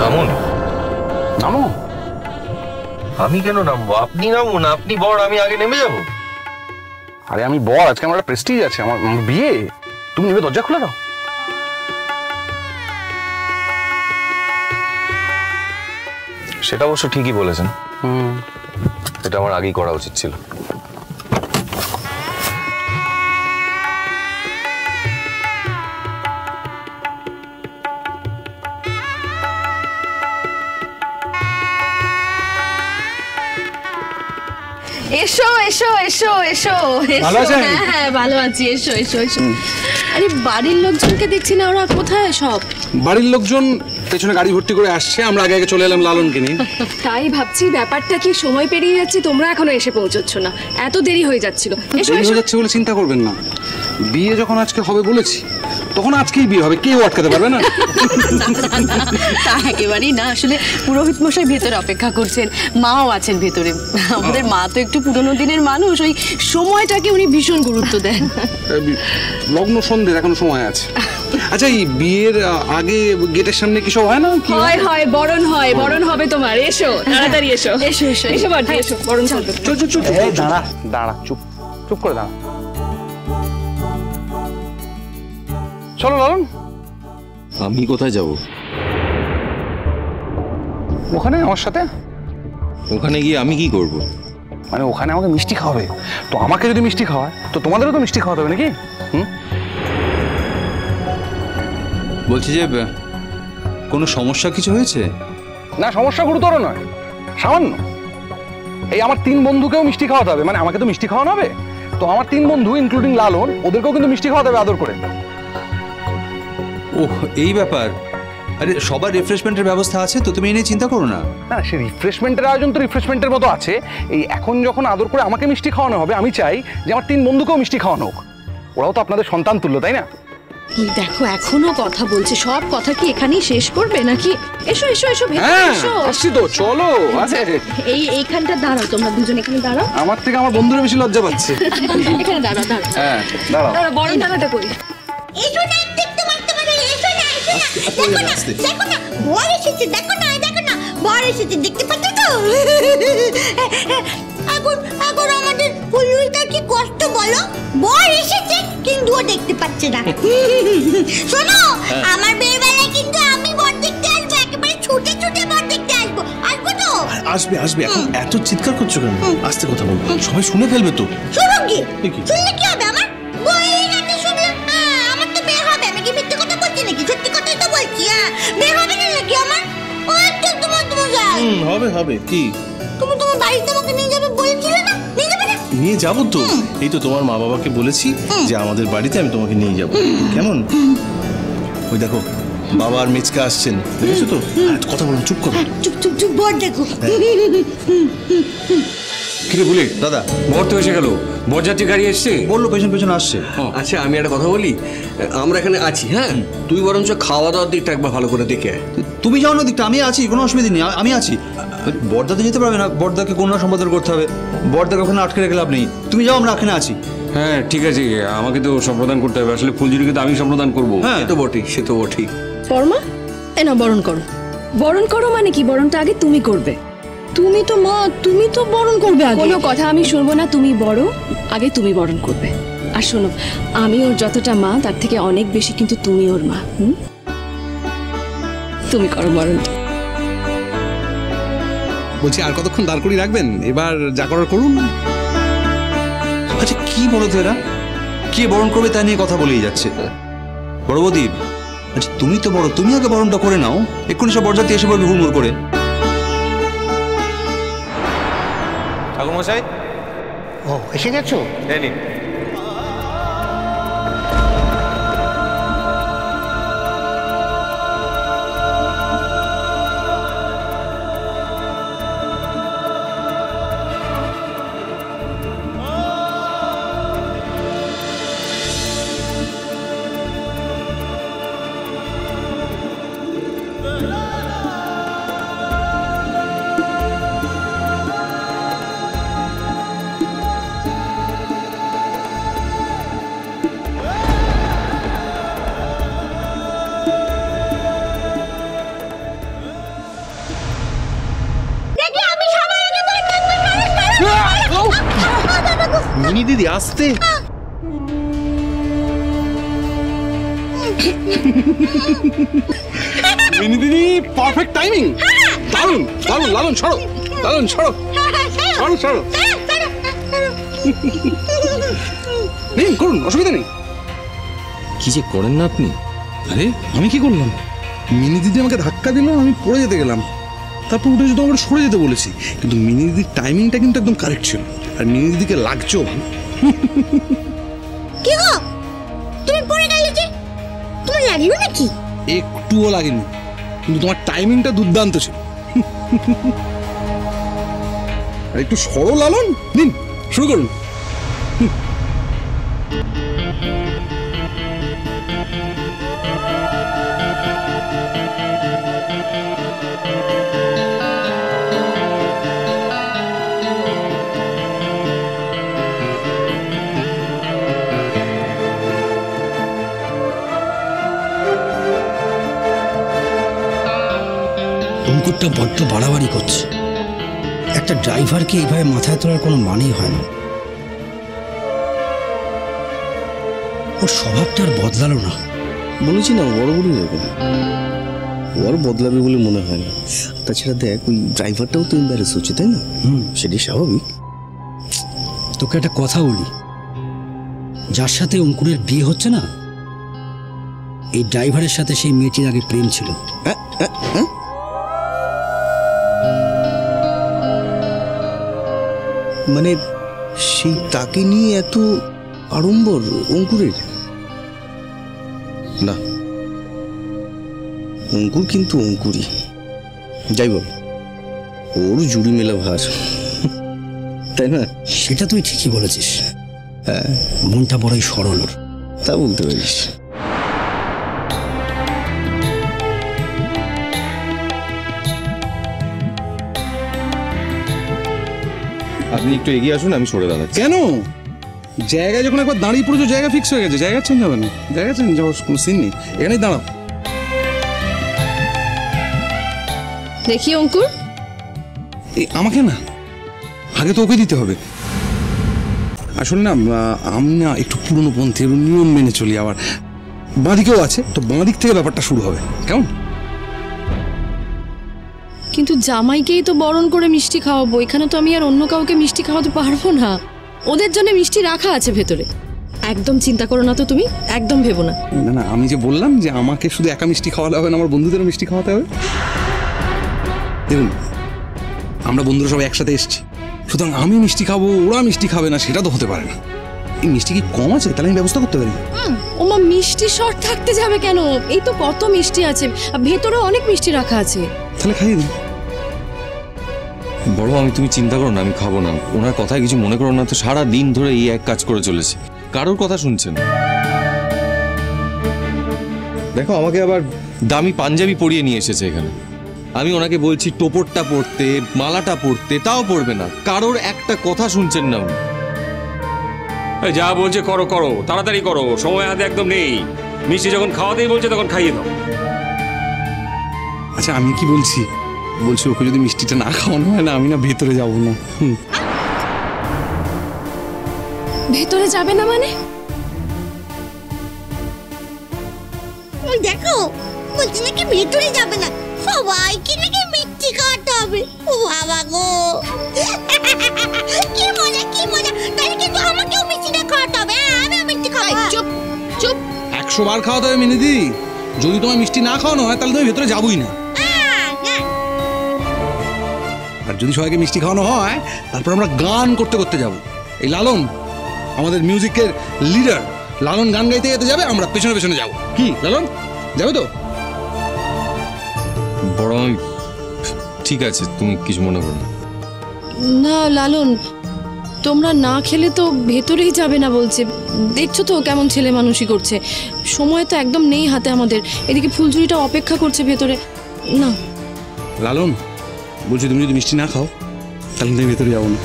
নামুন। নামো? আমি কেন নামবো? আপনি নামুন, আপনি বর, আমি আগে নেমে যাবো। আরে আমি বর, আজকে আমার একটা প্রেস্টিজ আছে, আমার বিয়ে। তুমি নেমে দরজা খুলে দাও। সেটা অবশ্য ঠিকই বলেছেন, এটা আমার আগেই করা উচিত ছিল। এসো এসো এসো এসো এসো। হ্যাঁ ভালো আছি, এসো এসো এসো। আরে বাড়ির লোকজনকে দেখছি না, ওরা কোথায় সব? বাড়ির লোকজন পেছনে গাড়ি ভর্তি করে আসছে, আমরা আগে আগে চলে এলাম লালনকে নিয়ে। তাই ভাবছি ব্যাপারটা কি, সময় পেরিয়ে যাচ্ছে, তোমরা এখনো এসে পৌঁছচ্ছ না, এত দেরি হয়ে যাচ্ছিল। দেরি হয়ে যাচ্ছে বলে চিন্তা করবেন না, বিয়ে যখন আজকে হবে বলেছি তখন আজকেই বিয়ে হবে, কেউ আটকাতে পারবে না। তা একেবারেই না, আসলে পুরোহিত মশাই ভেতরে অপেক্ষা করছেন, মাও আছেন ভেতরে। আমাদের মা তো একটু পুরোনো দিনের মানুষ, ওই সময়টাকে উনি ভীষণ গুরুত্ব দেন। লগ্ন সন্ধ্যের এখনো সময় আছে। আচ্ছা, এই বিয়ের আগে গেটের সামনে কি সব হয় না? হয় হয়, বরণ হয়, বরণ হবে তোমার। এসো তাড়াতাড়ি এসো এসো এসো এসো বাড়ি এসো, বরণ চলবে। চল চল চল, দাঁড়া দাঁড়া, চুপ চুপ করে দাঁড়া। চলো লালন। আমি কোথায় যাব? ওখানে আমার সাথে। ওখানে গিয়ে আমি কি করব? মানে ওখানে আমাকে মিষ্টি খাওয়াবে, তো আমাকে যদি মিষ্টি খাওয়ায় তো তোমাদেরও তো মিষ্টি খাওয়াতে হবে নাকি? বলছি যে কোনো সমস্যা কিছু হয়েছে? না, সমস্যা গুরুতর নয়, সামান্য। এই আমার 3 বন্ধুকেও মিষ্টি খাওয়াতে হবে, মানে আমাকে তো মিষ্টি খাওয়ানো হবে, তো আমার 3 বন্ধু ইনক্লুডিং লালন, ওদেরকেও কিন্তু মিষ্টি খাওয়াতে হবে আদর করে। ওহ, এই ব্যাপার। আরে সবার রিফ্রেশমেন্টের ব্যবস্থা আছে তো, তুমি এ নিয়ে চিন্তা করো না। না, সে রিফ্রেশমেন্টের আয়োজন তো রিফ্রেশমেন্টের মতো আছে। এই এখন যখন আদর করে আমাকে মিষ্টি খাওয়ানো হবে, আমি চাই যে আমার 3 বন্ধুকেও মিষ্টি খাওয়ানো হোক। ওরাও তো আপনাদের সন্তান তুল্য, তাই না? দেখো এখনো কথা বলছে, সব কথা কি এখানেই শেষ করবে নাকি? এসো এসো এসো, এসো। আসছি তো, চলো। এইখানটা দাঁড়াও, তোমরা দুজন এখানে দাঁড়াও। আমার থেকে আমার বন্ধুরা বেশি লজ্জা পাচ্ছে। এখানে দাঁড়াও দাঁড়াও। হ্যাঁ দাঁড়াও। বরণ ডালাটা করি। এসো না, দেখতে পারতে পারো, এসো না, এসো না, দেখো না, দেখো না, বর এসেছে, দেখো না, দেখো না, বর এসেছে, দেখতে পাচ্ছ তো? এখন এখন আমাদের ফুলুইটার কি কষ্ট বলো, বর এসেছে কিন্তু ও দেখতে পাচ্ছে না। শোনো, আমার বিয়ের বেলায় কিন্তু আমি বর দেখতে আসবো, একেবারে ছুটে ছুটে বর দেখতে আসবো, আসবো তো? আসবে আসবে, এখন এত চিৎকার করছো কেন? আস্তে কথা বল, সবাই শুনে ফেলবে তো। শুনো কি, শুনলে কি হবে আমার? বইয়ের গানে শুনলে আমার তো বের হবে, আমি কি মিথ্যে কথা বলছি নাকি? সত্যি কথাই তো বলছি। বের হবে না নাকি আমার? ও একটু তোমার হবে হবে, কি তুমি তোমার বাড়িতে আমাকে নিয়ে যাবে বলেছিলে না? নিয়ে যাবে না? নিয়ে যাবো তো, এই তো তোমার মা বাবাকে বলেছি যে আমাদের বাড়িতে আমি তোমাকে নিয়ে যাবো, কেমন? ওই দেখো বাবা আর মিচকা আসছেন, দেখেছো তো? কথা বলো, চুপ করো। চুপ চুপ চুপ, বর দেখো। কিরে বলি দাদা, বর তো এসে গেল, বরযাত্রী গাড়ি এসছে, বললো পেছন পেছন আসছে। আচ্ছা, আমি একটা কথা বলি, আমরা এখানে আছি, হ্যাঁ, তুই বরঞ্চ খাওয়া দাওয়ার দিকটা একবার ভালো করে দেখে আয়। তুমি যাও না দিকটা, আমি আছি, কোনো অসুবিধা নেই, আমি আছি। বর্দাতে যেতে পারবে না, বর্দাকে কন্যা সম্পাদন করতে হবে, বর্দাকে ওখানে আটকে রেখে লাভ নেই। তুমি যাও, আমরা এখানে আছি। হ্যাঁ ঠিক আছে, আমাকে তো সম্প্রদান করতে হবে, আসলে ফুলঝুরিকে তো আমি সম্প্রদান করবো। হ্যাঁ সে তো বটেই, সে তো বটেই। পরমা, না বরণ করো। বরণ করো মানে কি? বরণটা আগে তুমি করবে। তুমি তো মা, তুমি তো বরণ করবে আগে। কোনো কথা আমি শুনবো না, তুমি বড়, আগে তুমি বরণ করবে। আর শোনো, আমি ওর যতটা মা তার থেকে অনেক বেশি কিন্তু তুমি ওর মা। তুমি করো বরণ। বলছি, আর কতক্ষণ দাঁড় করিয়ে রাখবেন? এবার যা করার করুন। আচ্ছা, কি বলো তো এরা, কে বরণ করবে তা নিয়ে কথা বলেই যাচ্ছে। বড় বৌদি, আচ্ছা তুমি তো বড়, তুমি আগে বরণটা করে নাও, এক্ষুনি সব বরযাত্রী এসে পড়বে হুড়মুড় করে। ঠাকুরমশাই, ও এসে গেছো? এই নিন। মিনি দিদি আসতে। মিনি দিদি পারফেক্ট টাইমিং। দারুন দারুন, লালন সরো, লালন সরো, সরো সরো। নেই করুন, অসুবিধা নেই। কি যে করেন না আপনি? আরে আমি কি করলাম? মিনি দিদি আমাকে ধাক্কা দিল, আমি পড়ে যেতে গেলাম, তারপর উঠে যদি আমাকে সরে যেতে বলেছি, কিন্তু মিনি দিদির টাইমিংটা কিন্তু একদম কারেক্ট ছিল। আর মিনি দিদিকে লাগছো। কি গো, তুমি পড়ে গেলে যে? তোমার লাগলো নাকি? একটুও লাগেনি, কিন্তু তোমার টাইমিংটা দুর্দান্ত ছিল। আর একটু সরল লালন, দিন শুরু করুন। অঙ্কুরটা বড্ড বাড়াবাড়ি করছে। একটা ড্রাইভারকে এইভাবে মাথায় তোলার কোনো মানেই হয় না। ওর স্বভাবটা আর বদলালো না। বলেছি না বড় বড় এরকম, ও আর বদলাবে বলে মনে হয় না। তাছাড়া দেখ, ওই ড্রাইভারটাও তো এম্বারেস হচ্ছে, তাই না? সেটাই স্বাভাবিক। তোকে একটা কথা বলি, যার সাথে অঙ্কুরের বিয়ে হচ্ছে না, এই ড্রাইভারের সাথে সেই মেয়েটির আগে প্রেম ছিল। মানে সেই তাকে নিয়ে এত আড়ম্বর অঙ্কুরের? না, অঙ্কুর কিন্তু অঙ্কুরই, যাই বল, ওর জুড়ি মেলা ভার, তাই না? সেটা তুই ঠিকই বলেছিস। হ্যাঁ, মনটা বড়ই সরল ওর, তা বলতে পারিস। আপনি একটু এগিয়ে আসুন, আমি সরে দাঁড়াচ্ছি। কেন? জায়গায় যখন একবার দাঁড়িয়ে পড়েছো, জায়গা ফিক্স হয়ে গেছে, জায়গা চেঞ্জ হবে না। জায়গা চেঞ্জ হওয়ার কোনো সিন নেই, এখানেই দাঁড়াও। দেখি অঙ্কুর, আমাকে না, আগে তো ওকে দিতে হবে। আসলে না, আমি না একটু পুরনো পন্থীর নিয়ম মেনে চলি, আবার বাঁদিকেও আছে, তো বাঁদিক থেকে ব্যাপারটা শুরু হবে, কেমন? কিন্তু জামাইকেই তো বরণ করে মিষ্টি খাওয়াবো, এখানে তো আমি আর অন্য কাউকে মিষ্টি খাওয়াতে পারবো না। ওদের জন্য মিষ্টি রাখা আছে ভেতরে, একদম চিন্তা করো না তো তুমি, একদম ভেবো না। না না, আমি যে বললাম যে আমাকে শুধু একা মিষ্টি খাওয়াতে হবে না, আমার বন্ধুদেরও মিষ্টি খাওয়াতে হবে। দেখুন, আমরা বন্ধুরা সবাই একসাথে এসেছি, সুতরাং আমি মিষ্টি খাবো, ওরা মিষ্টি খাবে না, সেটা তো হতে পারে না। এই মিষ্টি কি কম আছে? তাহলে আমি ব্যবস্থা করতে পারি। ওমা, মিষ্টি শর্ট থাকতে যাবে কেন? এই তো কত মিষ্টি আছে, ভেতরে অনেক মিষ্টি রাখা আছে। তাহলে খাইয়ে দিন। বড়, আমি তুমি চিন্তা করো না, আমি খাবো না। ওনার কথায় কিছু মনে করো না তো, সারা দিন ধরে এই এক কাজ করে চলেছে, কারোর কথা শুনছেন। দেখো, আমাকে আবার দামি পাঞ্জাবি পরিয়ে নিয়ে এসেছে এখানে। আমি ওনাকে বলছি টোপরটা পরতে, মালাটা পরতে, তাও পরবে না। কারোর একটা কথা শুনছেন না উনি। যা বলছে করো করো, তাড়াতাড়ি করো, সময় হাতে একদম নেই। মিষ্টি যখন খাওয়াতেই বলছে তখন খাইয়ে দাও। আচ্ছা, আমি কি বলছি, ওকে যদি মিষ্টিটা না খাওয়ানো হয় না, আমি না ভেতরে যাবো না। ভেতরে যাবে না মানে? ওই দেখো, বলছি নাকি ভেতরে যাবে না, সবাইকে নাকি মিষ্টি খাওয়াতে হবে। ও বাবা গো, কি মজা কি মজা! তাহলে কিন্তু আমাকেও মিষ্টিটা খাওয়াতে হবে। আমি মিষ্টি খাবো। চুপ চুপ, 100 বার খাওয়াতে হবে মিনিদি। যদি তোমার মিষ্টি না খাওয়ানো হয়, তাহলে তুমি ভেতরে যাবোই না। আর যদি সবাইকে মিষ্টি খাওয়ানো হয়, তারপর আমরা গান করতে করতে যাব। এই লালন আমাদের মিউজিকের লিডার, লালন গান গাইতে গাইতে যাবে, আমরা পেছনে পেছনে যাব। কি লালন, যাবে তো? বড়, ঠিক আছে, তুমি কিছু মনে করো না। না লালন, তোমরা না খেলে তো ভেতরেই যাবে না বলছে। দেখছো তো কেমন ছেলে মানুষই করছে। সময় তো একদম নেই হাতে আমাদের, এদিকে ফুলঝুরিটা অপেক্ষা করছে ভেতরে। না লালন, বলছি তুমি যদি মিষ্টি না খাও, তাহলে তুমি ভেতরে যাবো না।